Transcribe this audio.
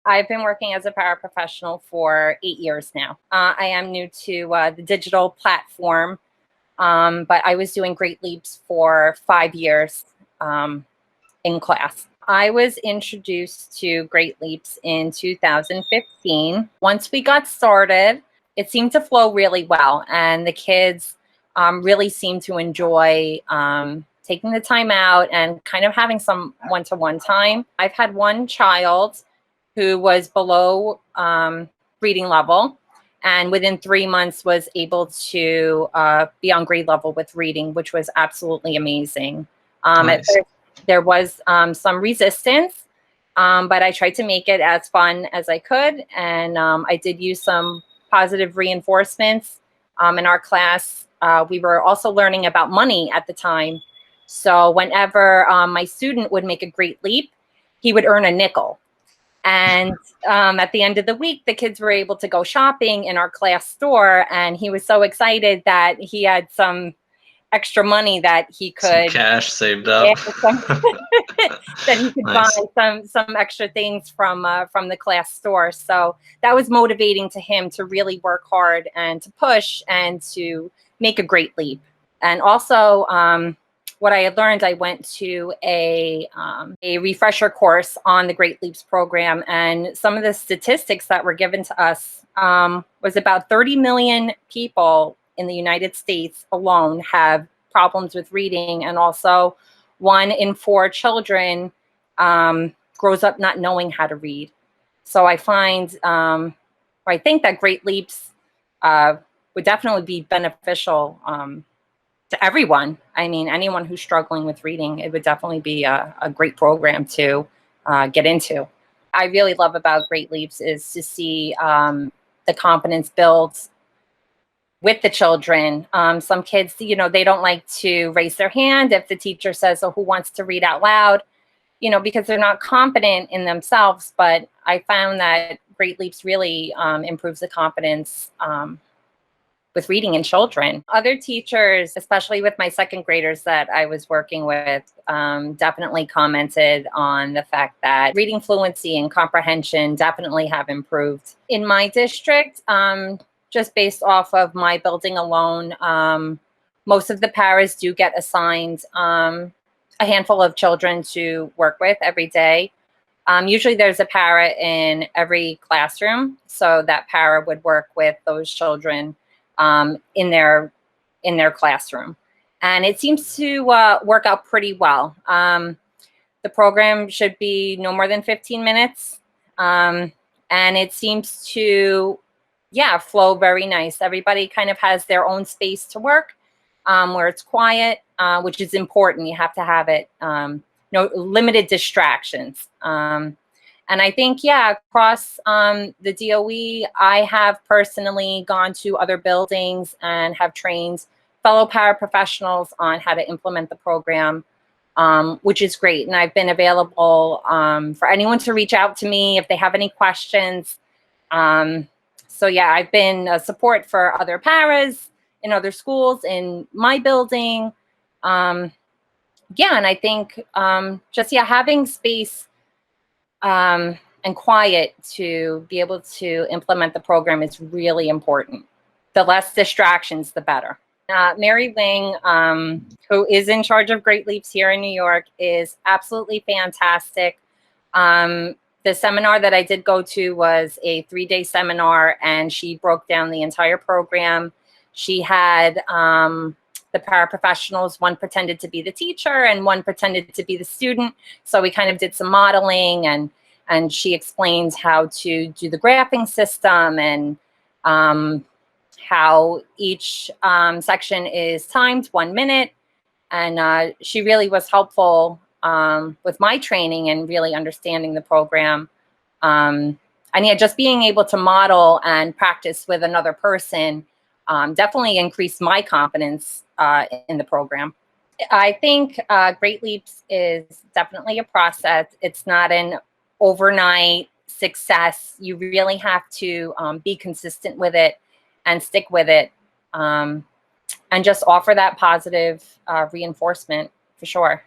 I've been working as a paraprofessional for 8 years now. I am new to the digital platform, but I was doing Great Leaps for 5 years in class. I was introduced to Great Leaps in 2015. Once we got started, it seemed to flow really well, and the kids really seemed to enjoy taking the time out and kind of having some one-to-one time. I've had one child who was below reading level, and within 3 months was able to be on grade level with reading, which was absolutely amazing. At Nice. first, there was some resistance, but I tried to make it as fun as I could, and I did use some positive reinforcements in our class. We were also learning about money at the time, so whenever my student would make a great leap, he would earn a nickel. And at the end of the week, the kids were able to go shopping in our class store, and he was so excited that he had some extra money that he Some could cash saved up. that he could Nice. buy some extra things from the class store. So that was motivating to him to really work hard and to push and to make a great leap. And also, what I had learned, I went to a refresher course on the Great Leaps program, and some of the statistics that were given to us was about 30 million people in the United States alone have problems with reading, and also 1 in 4 children grows up not knowing how to read. So I find, or I think that Great Leaps would definitely be beneficial to everyone. I mean, anyone who's struggling with reading, it would definitely be a great program to get into. I really love about Great Leaps is to see the confidence build with the children. Some kids, they don't like to raise their hand if the teacher says, "Oh, who wants to read out loud?" Because they're not confident in themselves. But I found that Great Leaps really improves the confidence with reading in children. Other teachers, especially with my second graders that I was working with, definitely commented on the fact that reading fluency and comprehension definitely have improved. In my district, just based off of my building alone, most of the paras do get assigned a handful of children to work with every day. Usually there's a para in every classroom, so that para would work with those children in their classroom, and it seems to work out pretty well. The program should be no more than 15 minutes, and it seems to flow very nice. Everybody kind of has their own space to work, where it's quiet, which is important. You have to have it, no limited distractions. And I think, across the DOE, I have personally gone to other buildings and have trained fellow paraprofessionals on how to implement the program, which is great. And I've been available for anyone to reach out to me if they have any questions. So I've been a support for other paras in other schools in my building. And I think having space and quiet to be able to implement the program is really important. The less distractions, the better. Mary Wing, who is in charge of Great Leaps here in New York, is absolutely fantastic. The seminar that I did go to was a 3-day seminar, and she broke down the entire program. She had the paraprofessionals, one pretended to be the teacher and one pretended to be the student. So we kind of did some modeling, and she explains how to do the graphing system and how each section is timed 1 minute. And she really was helpful with my training and really understanding the program. And just being able to model and practice with another person definitely increased my confidence in the program. I think Great Leaps is definitely a process. It's not an overnight success. You really have to be consistent with it and stick with it, and just offer that positive reinforcement for sure.